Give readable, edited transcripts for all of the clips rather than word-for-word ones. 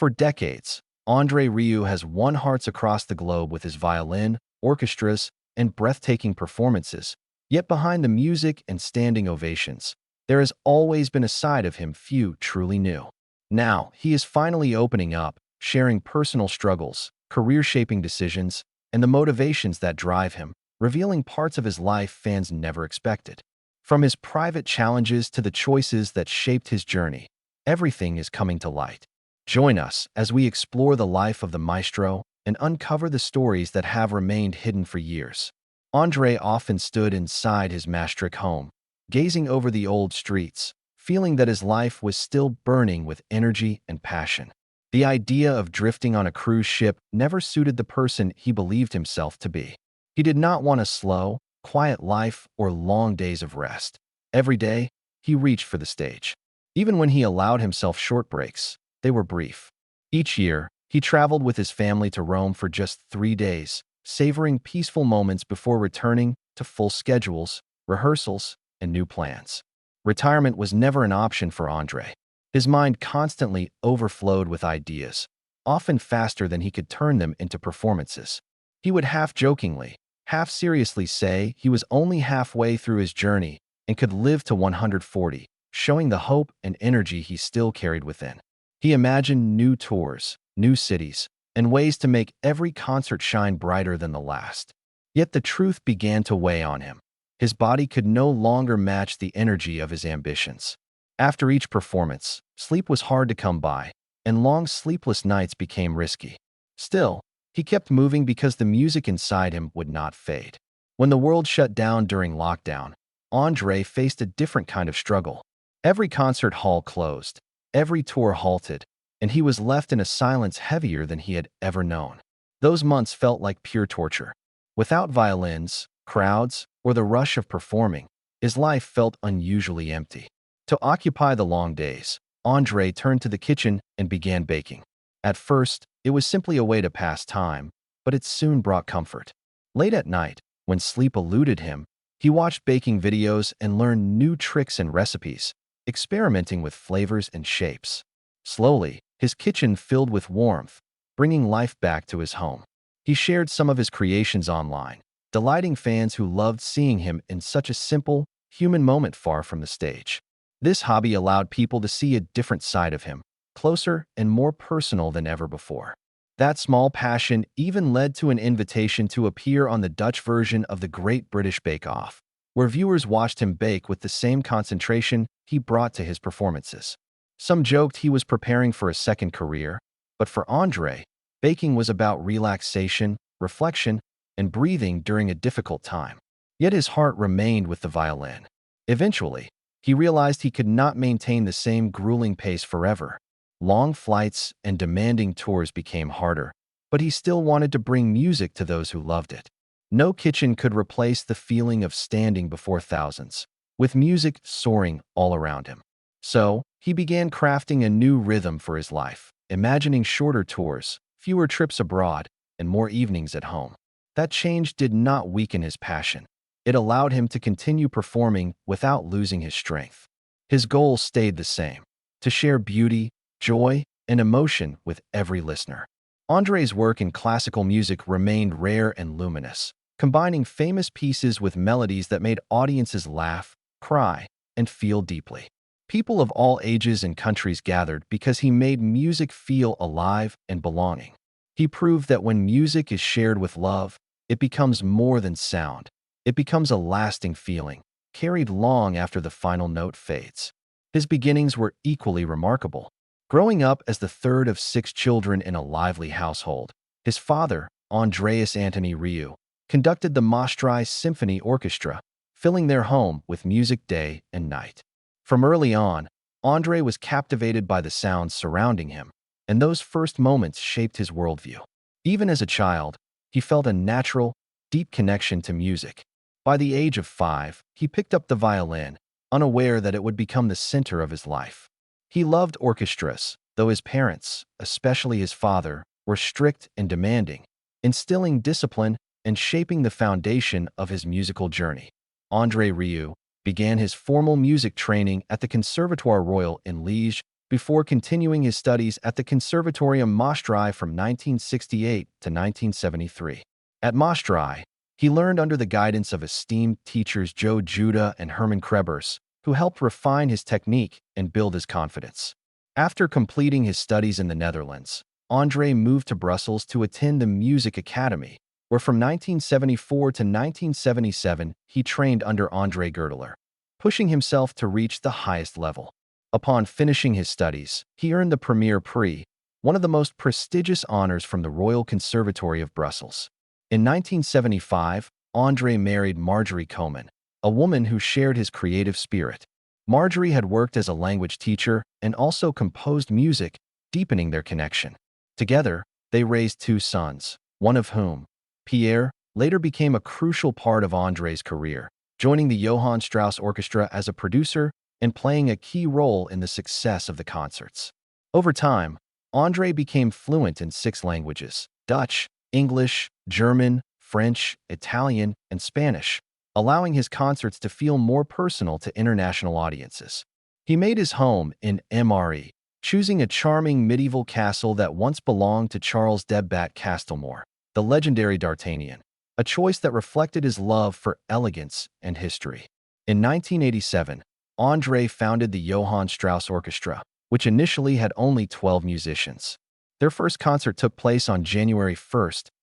For decades, Andre Rieu has won hearts across the globe with his violin, orchestras, and breathtaking performances. Yet behind the music and standing ovations, there has always been a side of him few truly knew. Now, he is finally opening up, sharing personal struggles, career-shaping decisions, and the motivations that drive him, revealing parts of his life fans never expected. From his private challenges to the choices that shaped his journey, everything is coming to light. Join us as we explore the life of the maestro and uncover the stories that have remained hidden for years. Andre often stood inside his Maastricht home, gazing over the old streets, feeling that his life was still burning with energy and passion. The idea of drifting on a cruise ship never suited the person he believed himself to be. He did not want a slow, quiet life or long days of rest. Every day, he reached for the stage. Even when he allowed himself short breaks, they were brief. Each year, he traveled with his family to Rome for just 3 days, savoring peaceful moments before returning to full schedules, rehearsals, and new plans. Retirement was never an option for Andre. His mind constantly overflowed with ideas, often faster than he could turn them into performances. He would half-jokingly, half-seriously say he was only halfway through his journey and could live to 140, showing the hope and energy he still carried within. He imagined new tours, new cities, and ways to make every concert shine brighter than the last. Yet the truth began to weigh on him. His body could no longer match the energy of his ambitions. After each performance, sleep was hard to come by, and long sleepless nights became risky. Still, he kept moving because the music inside him would not fade. When the world shut down during lockdown, Andre faced a different kind of struggle. Every concert hall closed, every tour halted, and he was left in a silence heavier than he had ever known. Those months felt like pure torture. Without violins, crowds, or the rush of performing, his life felt unusually empty. To occupy the long days, Andre turned to the kitchen and began baking. At first, it was simply a way to pass time, but it soon brought comfort. Late at night, when sleep eluded him, he watched baking videos and learned new tricks and recipes, experimenting with flavors and shapes. Slowly, his kitchen filled with warmth, bringing life back to his home. He shared some of his creations online, delighting fans who loved seeing him in such a simple, human moment far from the stage. This hobby allowed people to see a different side of him, closer and more personal than ever before. That small passion even led to an invitation to appear on the Dutch version of the Great British Bake Off, where viewers watched him bake with the same concentration he brought to his performances. Some joked he was preparing for a second career, but for Andre, baking was about relaxation, reflection, and breathing during a difficult time. Yet his heart remained with the violin. Eventually, he realized he could not maintain the same grueling pace forever. Long flights and demanding tours became harder, but he still wanted to bring music to those who loved it. No kitchen could replace the feeling of standing before thousands, with music soaring all around him. So, he began crafting a new rhythm for his life, imagining shorter tours, fewer trips abroad, and more evenings at home. That change did not weaken his passion. It allowed him to continue performing without losing his strength. His goal stayed the same: to share beauty, joy, and emotion with every listener. Andre's work in classical music remained rare and luminous, combining famous pieces with melodies that made audiences laugh, cry, and feel deeply. People of all ages and countries gathered because he made music feel alive and belonging. He proved that when music is shared with love, it becomes more than sound. It becomes a lasting feeling, carried long after the final note fades. His beginnings were equally remarkable. Growing up as the third of 6 children in a lively household, his father, Andreas Antony Rieu, conducted the Maastricht Symphony Orchestra, filling their home with music day and night. From early on, Andre was captivated by the sounds surrounding him, and those first moments shaped his worldview. Even as a child, he felt a natural, deep connection to music. By the age of 5, he picked up the violin, unaware that it would become the center of his life. He loved orchestras, though his parents, especially his father, were strict and demanding, instilling discipline and shaping the foundation of his musical journey. Andre Rieu began his formal music training at the Conservatoire Royal in Liège, before continuing his studies at the Conservatorium Maestro from 1968 to 1973. At Maestro, he learned under the guidance of esteemed teachers Joe Judah and Herman Krebers, who helped refine his technique and build his confidence. After completing his studies in the Netherlands, Andre moved to Brussels to attend the Music Academy, where from 1974 to 1977 he trained under Andre Gerdeler, pushing himself to reach the highest level. Upon finishing his studies, he earned the Premier Prix, one of the most prestigious honors from the Royal Conservatory of Brussels. In 1975, Andre married Marjorie Coman, a woman who shared his creative spirit. Marjorie had worked as a language teacher and also composed music, deepening their connection. Together, they raised two sons, one of whom, Pierre, later became a crucial part of Andre's career, joining the Johann Strauss Orchestra as a producer and playing a key role in the success of the concerts. Over time, Andre became fluent in 6 languages: Dutch, English, German, French, Italian, and Spanish, allowing his concerts to feel more personal to international audiences. He made his home in MRE, choosing a charming medieval castle that once belonged to Charles de Bat-Castelmore, the legendary D'Artagnan, a choice that reflected his love for elegance and history. In 1987, Andre founded the Johann Strauss Orchestra, which initially had only 12 musicians. Their first concert took place on January 1,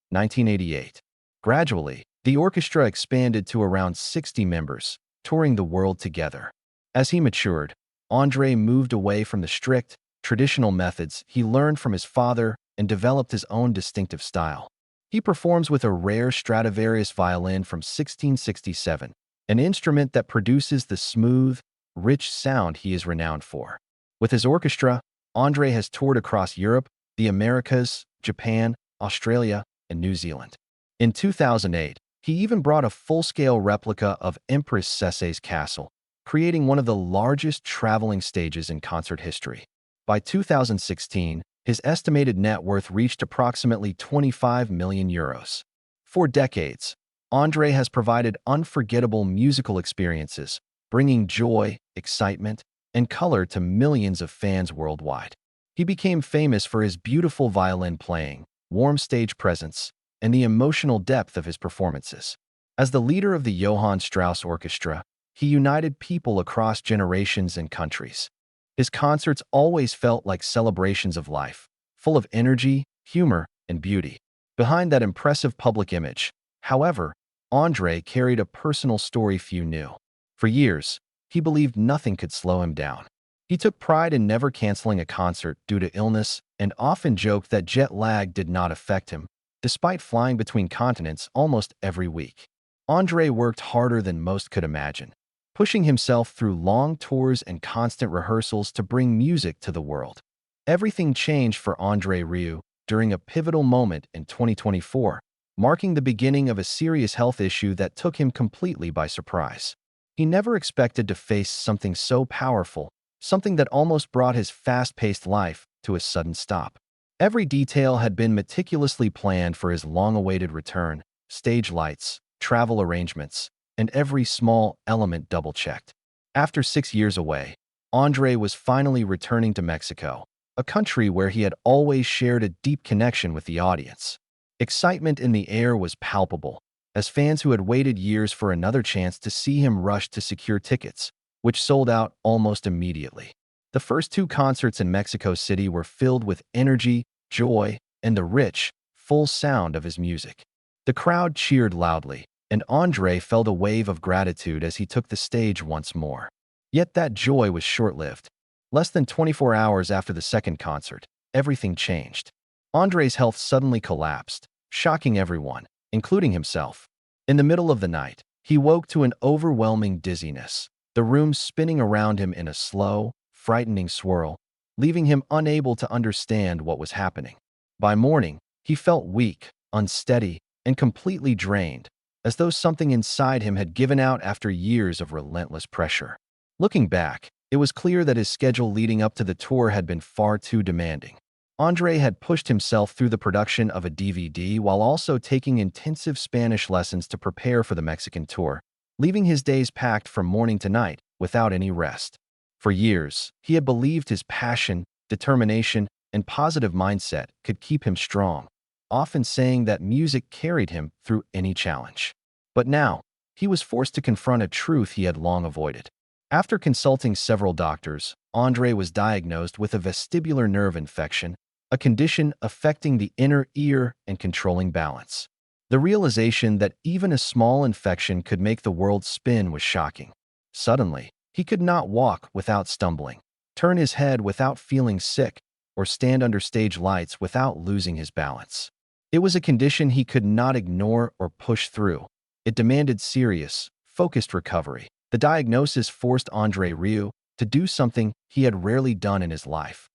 1988. Gradually, the orchestra expanded to around 60 members, touring the world together. As he matured, Andre moved away from the strict, traditional methods he learned from his father and developed his own distinctive style. He performs with a rare Stradivarius violin from 1667, an instrument that produces the smooth, rich sound he is renowned for. With his orchestra, Andre has toured across Europe, the Americas, Japan, Australia, and New Zealand. In 2008, he even brought a full-scale replica of Empress Cécé's castle, creating one of the largest traveling stages in concert history. By 2016, his estimated net worth reached approximately 25 million euros. For decades, Andre has provided unforgettable musical experiences, bringing joy, excitement, and color to millions of fans worldwide. He became famous for his beautiful violin playing, warm stage presence, and the emotional depth of his performances. As the leader of the Johann Strauss Orchestra, he united people across generations and countries. His concerts always felt like celebrations of life, full of energy, humor, and beauty. Behind that impressive public image, however, Andre carried a personal story few knew. For years, he believed nothing could slow him down. He took pride in never canceling a concert due to illness and often joked that jet lag did not affect him, despite flying between continents almost every week. Andre worked harder than most could imagine, pushing himself through long tours and constant rehearsals to bring music to the world. Everything changed for Andre Rieu during a pivotal moment in 2024, marking the beginning of a serious health issue that took him completely by surprise. He never expected to face something so powerful, something that almost brought his fast-paced life to a sudden stop. Every detail had been meticulously planned for his long-awaited return: stage lights, travel arrangements, and every small element double-checked. After 6 years away, Andre was finally returning to Mexico, a country where he had always shared a deep connection with the audience. Excitement in the air was palpable, as fans who had waited years for another chance to see him rushed to secure tickets, which sold out almost immediately. The first 2 concerts in Mexico City were filled with energy, joy, and the rich, full sound of his music. The crowd cheered loudly, and Andre felt a wave of gratitude as he took the stage once more. Yet that joy was short-lived. Less than 24 hours after the second concert, everything changed. Andre's health suddenly collapsed, shocking everyone, including himself. In the middle of the night, he woke to an overwhelming dizziness, the room spinning around him in a slow, frightening swirl, leaving him unable to understand what was happening. By morning, he felt weak, unsteady, and completely drained, as though something inside him had given out after years of relentless pressure. Looking back, it was clear that his schedule leading up to the tour had been far too demanding. Andre had pushed himself through the production of a DVD while also taking intensive Spanish lessons to prepare for the Mexican tour, leaving his days packed from morning to night without any rest. For years, he had believed his passion, determination, and positive mindset could keep him strong, often saying that music carried him through any challenge. But now, he was forced to confront a truth he had long avoided. After consulting several doctors, Andre was diagnosed with a vestibular nerve infection, a condition affecting the inner ear and controlling balance. The realization that even a small infection could make the world spin was shocking. Suddenly, he could not walk without stumbling, turn his head without feeling sick, or stand under stage lights without losing his balance. It was a condition he could not ignore or push through. It demanded serious, focused recovery. The diagnosis forced Andre Rieu to do something he had rarely done in his life: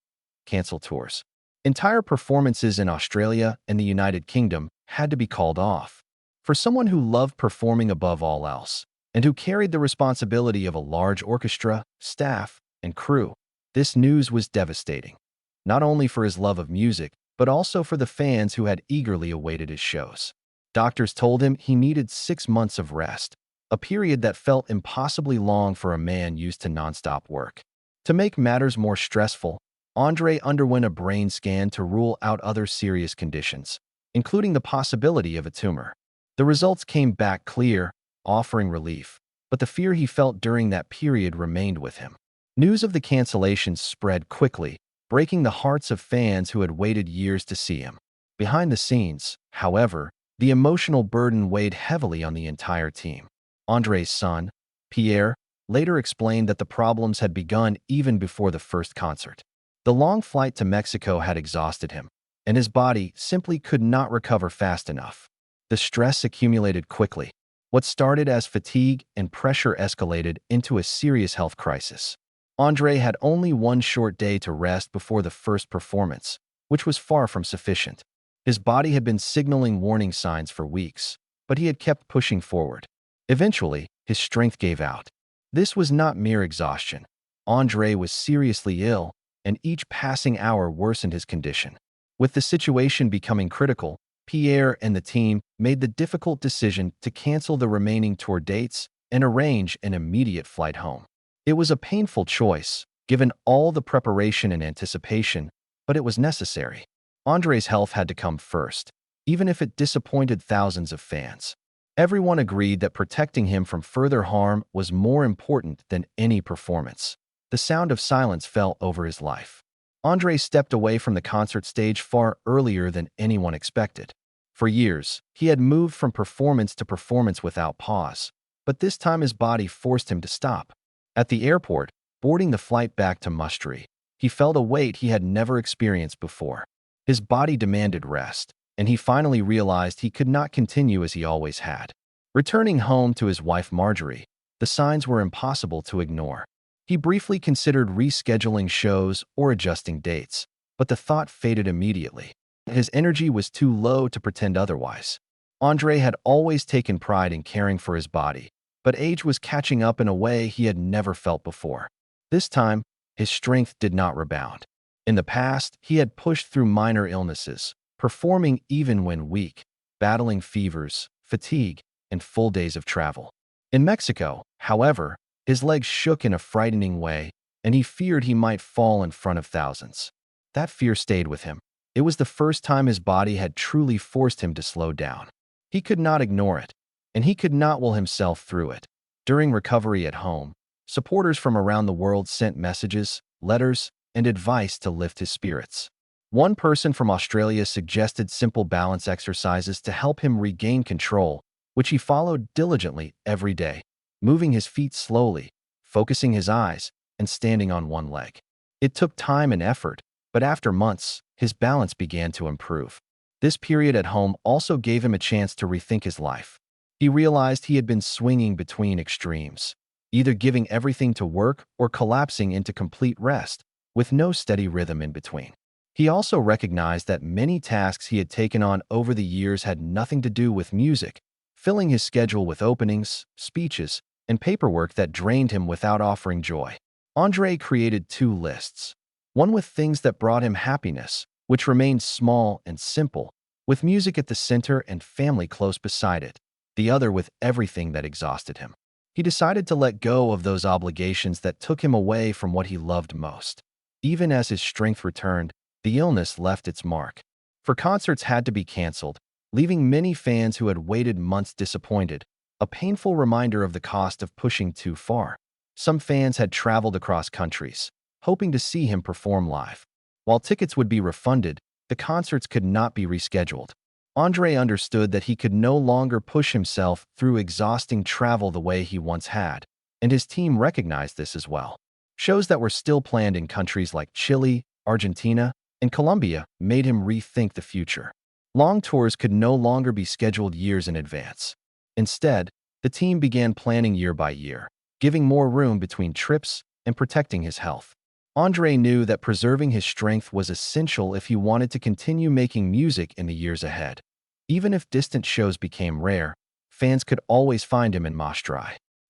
cancel tours. Entire performances in Australia and the United Kingdom had to be called off. For someone who loved performing above all else, and who carried the responsibility of a large orchestra, staff, and crew, this news was devastating. Not only for his love of music, but also for the fans who had eagerly awaited his shows. Doctors told him he needed 6 months of rest, a period that felt impossibly long for a man used to nonstop work. To make matters more stressful, Andre underwent a brain scan to rule out other serious conditions, including the possibility of a tumor. The results came back clear, offering relief, but the fear he felt during that period remained with him. News of the cancellations spread quickly, breaking the hearts of fans who had waited years to see him. Behind the scenes, however, the emotional burden weighed heavily on the entire team. Andre's son, Pierre, later explained that the problems had begun even before the first concert. The long flight to Mexico had exhausted him, and his body simply could not recover fast enough. The stress accumulated quickly. What started as fatigue and pressure escalated into a serious health crisis. Andre had only one short day to rest before the first performance, which was far from sufficient. His body had been signaling warning signs for weeks, but he had kept pushing forward. Eventually, his strength gave out. This was not mere exhaustion. Andre was seriously ill, and each passing hour worsened his condition. With the situation becoming critical, Pierre and the team made the difficult decision to cancel the remaining tour dates and arrange an immediate flight home. It was a painful choice, given all the preparation and anticipation, but it was necessary. Andre's health had to come first, even if it disappointed thousands of fans. Everyone agreed that protecting him from further harm was more important than any performance. The sound of silence fell over his life. Andre stepped away from the concert stage far earlier than anyone expected. For years, he had moved from performance to performance without pause, but this time his body forced him to stop. At the airport, boarding the flight back to Maestro, he felt a weight he had never experienced before. His body demanded rest, and he finally realized he could not continue as he always had. Returning home to his wife Marjorie, the signs were impossible to ignore. He briefly considered rescheduling shows or adjusting dates, but the thought faded immediately. His energy was too low to pretend otherwise. Andre had always taken pride in caring for his body, but age was catching up in a way he had never felt before. This time, his strength did not rebound. In the past, he had pushed through minor illnesses, performing even when weak, battling fevers, fatigue, and full days of travel. In Mexico, however, his legs shook in a frightening way, and he feared he might fall in front of thousands. That fear stayed with him. It was the first time his body had truly forced him to slow down. He could not ignore it, and he could not will himself through it. During recovery at home, supporters from around the world sent messages, letters, and advice to lift his spirits. One person from Australia suggested simple balance exercises to help him regain control, which he followed diligently every day, moving his feet slowly, focusing his eyes, and standing on one leg. It took time and effort, but after months, his balance began to improve. This period at home also gave him a chance to rethink his life. He realized he had been swinging between extremes, either giving everything to work or collapsing into complete rest, with no steady rhythm in between. He also recognized that many tasks he had taken on over the years had nothing to do with music, filling his schedule with openings, speeches, and paperwork that drained him without offering joy. Andre created 2 lists, one with things that brought him happiness, which remained small and simple, with music at the center and family close beside it, the other with everything that exhausted him. He decided to let go of those obligations that took him away from what he loved most. Even as his strength returned, the illness left its mark. For concerts had to be canceled, leaving many fans who had waited months disappointed, a painful reminder of the cost of pushing too far. Some fans had traveled across countries, hoping to see him perform live. While tickets would be refunded, the concerts could not be rescheduled. Andre understood that he could no longer push himself through exhausting travel the way he once had, and his team recognized this as well. Shows that were still planned in countries like Chile, Argentina, and Colombia made him rethink the future. Long tours could no longer be scheduled years in advance. Instead, the team began planning year by year, giving more room between trips and protecting his health. Andre knew that preserving his strength was essential if he wanted to continue making music in the years ahead. Even if distant shows became rare, fans could always find him in Maestro.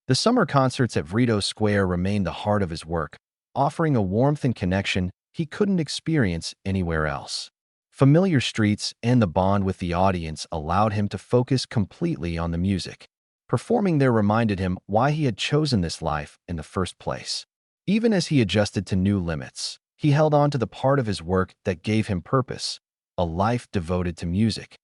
The summer concerts at Vrito Square remained the heart of his work, offering a warmth and connection he couldn't experience anywhere else. Familiar streets and the bond with the audience allowed him to focus completely on the music. Performing there reminded him why he had chosen this life in the first place. Even as he adjusted to new limits, he held on to the part of his work that gave him purpose, a life devoted to music.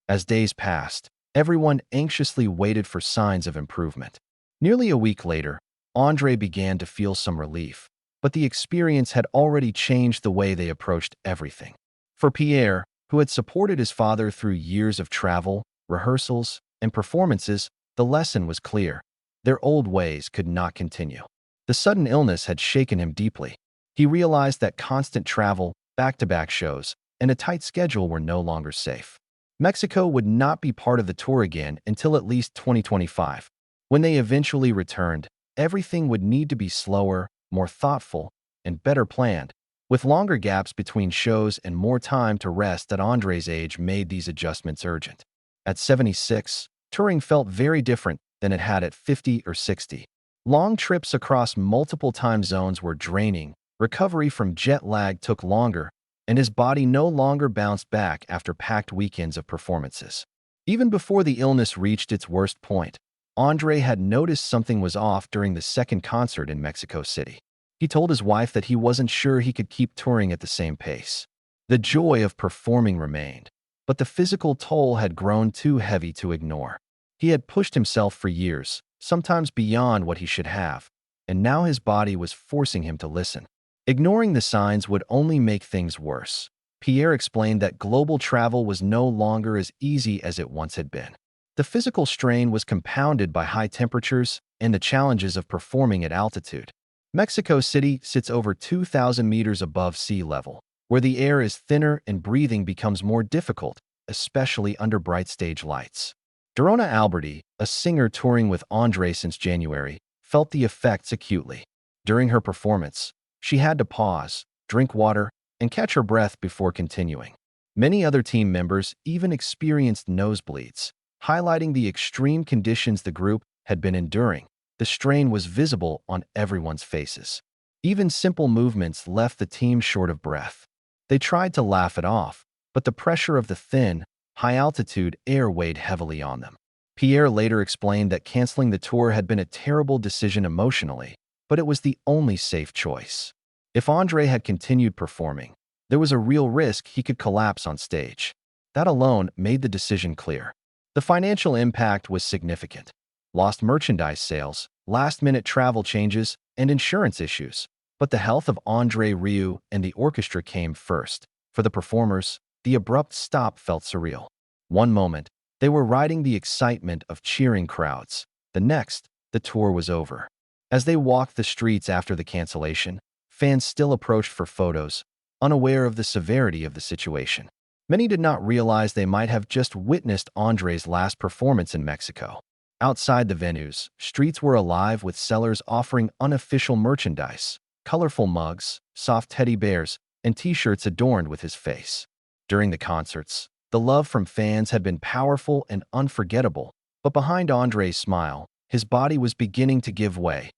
As days passed, everyone anxiously waited for signs of improvement. Nearly a week later, Andre began to feel some relief, but the experience had already changed the way they approached everything. For Pierre, who had supported his father through years of travel, rehearsals, and performances, the lesson was clear. Their old ways could not continue. The sudden illness had shaken him deeply. He realized that constant travel, back-to-back shows, and a tight schedule were no longer safe. Mexico would not be part of the tour again until at least 2025. When they eventually returned, everything would need to be slower, more thoughtful, and better planned. With longer gaps between shows and more time to rest at Andre's age made these adjustments urgent. At 76, touring felt very different than it had at 50 or 60. Long trips across multiple time zones were draining, recovery from jet lag took longer, and his body no longer bounced back after packed weekends of performances. Even before the illness reached its worst point, Andre had noticed something was off during the second concert in Mexico City. He told his wife that he wasn't sure he could keep touring at the same pace. The joy of performing remained, but the physical toll had grown too heavy to ignore. He had pushed himself for years, sometimes beyond what he should have, and now his body was forcing him to listen. Ignoring the signs would only make things worse. Pierre explained that global travel was no longer as easy as it once had been. The physical strain was compounded by high temperatures and the challenges of performing at altitude. Mexico City sits over 2,000 meters above sea level, where the air is thinner and breathing becomes more difficult, especially under bright stage lights. Dorona Alberti, a singer touring with Andre since January, felt the effects acutely. During her performance, she had to pause, drink water, and catch her breath before continuing. Many other team members even experienced nosebleeds, highlighting the extreme conditions the group had been enduring. The strain was visible on everyone's faces. Even simple movements left the team short of breath. They tried to laugh it off, but the pressure of the thin, high-altitude air weighed heavily on them. Pierre later explained that canceling the tour had been a terrible decision emotionally, but it was the only safe choice. If Andre had continued performing, there was a real risk he could collapse on stage. That alone made the decision clear. The financial impact was significant. Lost merchandise sales, last-minute travel changes, and insurance issues. But the health of Andre Rieu and the orchestra came first. For the performers, the abrupt stop felt surreal. One moment, they were riding the excitement of cheering crowds. The next, the tour was over. As they walked the streets after the cancellation, fans still approached for photos, unaware of the severity of the situation. Many did not realize they might have just witnessed Andre's last performance in Mexico. Outside the venues, streets were alive with sellers offering unofficial merchandise, colorful mugs, soft teddy bears, and t-shirts adorned with his face. During the concerts, the love from fans had been powerful and unforgettable, but behind Andre's smile, his body was beginning to give way.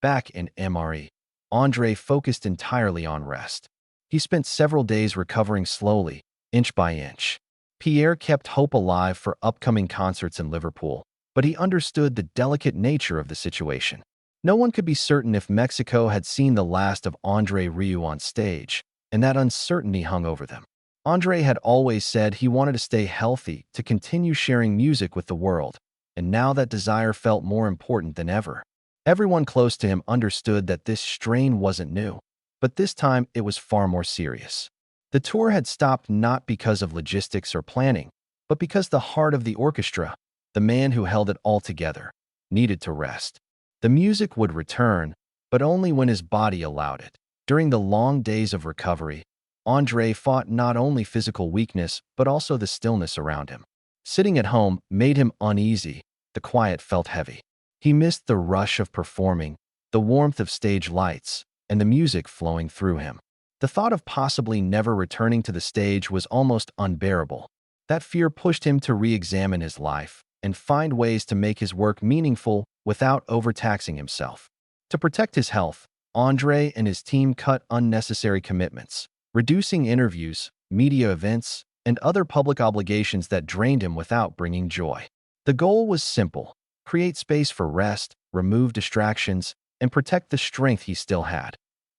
Back in MRE, Andre focused entirely on rest. He spent several days recovering slowly, inch by inch. Pierre kept hope alive for upcoming concerts in Liverpool, but he understood the delicate nature of the situation. No one could be certain if Mexico had seen the last of Andre Rieu on stage, and that uncertainty hung over them. Andre had always said he wanted to stay healthy, to continue sharing music with the world, and now that desire felt more important than ever. Everyone close to him understood that this strain wasn't new, but this time it was far more serious. The tour had stopped not because of logistics or planning, but because the heart of the orchestra, the man who held it all together, needed to rest. The music would return, but only when his body allowed it. During the long days of recovery, Andre fought not only physical weakness but also the stillness around him. Sitting at home made him uneasy, the quiet felt heavy. He missed the rush of performing, the warmth of stage lights, and the music flowing through him. The thought of possibly never returning to the stage was almost unbearable. That fear pushed him to re-examine his life and find ways to make his work meaningful without overtaxing himself. To protect his health, Andre and his team cut unnecessary commitments, reducing interviews, media events, and other public obligations that drained him without bringing joy. The goal was simple: create space for rest, remove distractions, and protect the strength he still had.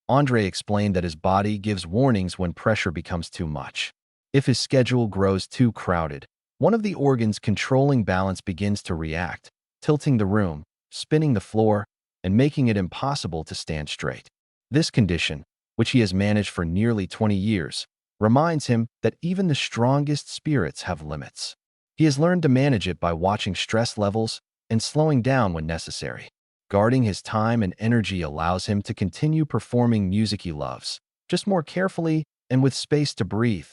Andre explained that his body gives warnings when pressure becomes too much. If his schedule grows too crowded, one of the organs controlling balance begins to react, tilting the room, spinning the floor, and making it impossible to stand straight. This condition, which he has managed for nearly 20 years, reminds him that even the strongest spirits have limits. He has learned to manage it by watching stress levels and slowing down when necessary. Guarding his time and energy allows him to continue performing music he loves, just more carefully and with space to breathe.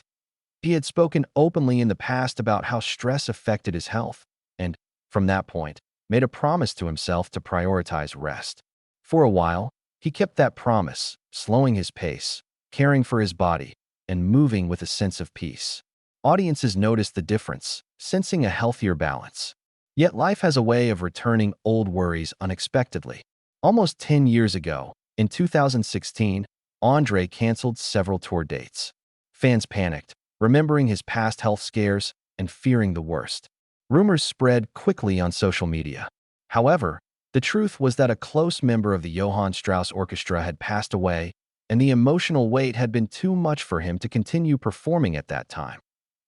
He had spoken openly in the past about how stress affected his health, and, from that point, made a promise to himself to prioritize rest. For a while, he kept that promise, slowing his pace, caring for his body, and moving with a sense of peace. Audiences noticed the difference, sensing a healthier balance. Yet life has a way of returning old worries unexpectedly. Almost 10 years ago, in 2016, Andre canceled several tour dates. Fans panicked, remembering his past health scares and fearing the worst. Rumors spread quickly on social media. However, the truth was that a close member of the Johann Strauss Orchestra had passed away, and the emotional weight had been too much for him to continue performing at that time.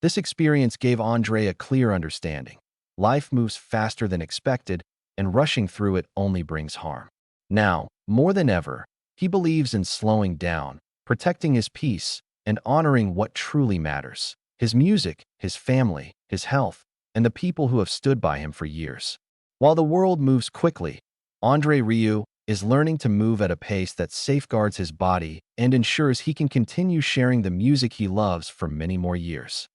This experience gave Andre a clear understanding. Life moves faster than expected, and rushing through it only brings harm. Now, more than ever, he believes in slowing down, protecting his peace, and honoring what truly matters: his music, his family, his health, and the people who have stood by him for years. While the world moves quickly, Andre Rieu is learning to move at a pace that safeguards his body and ensures he can continue sharing the music he loves for many more years.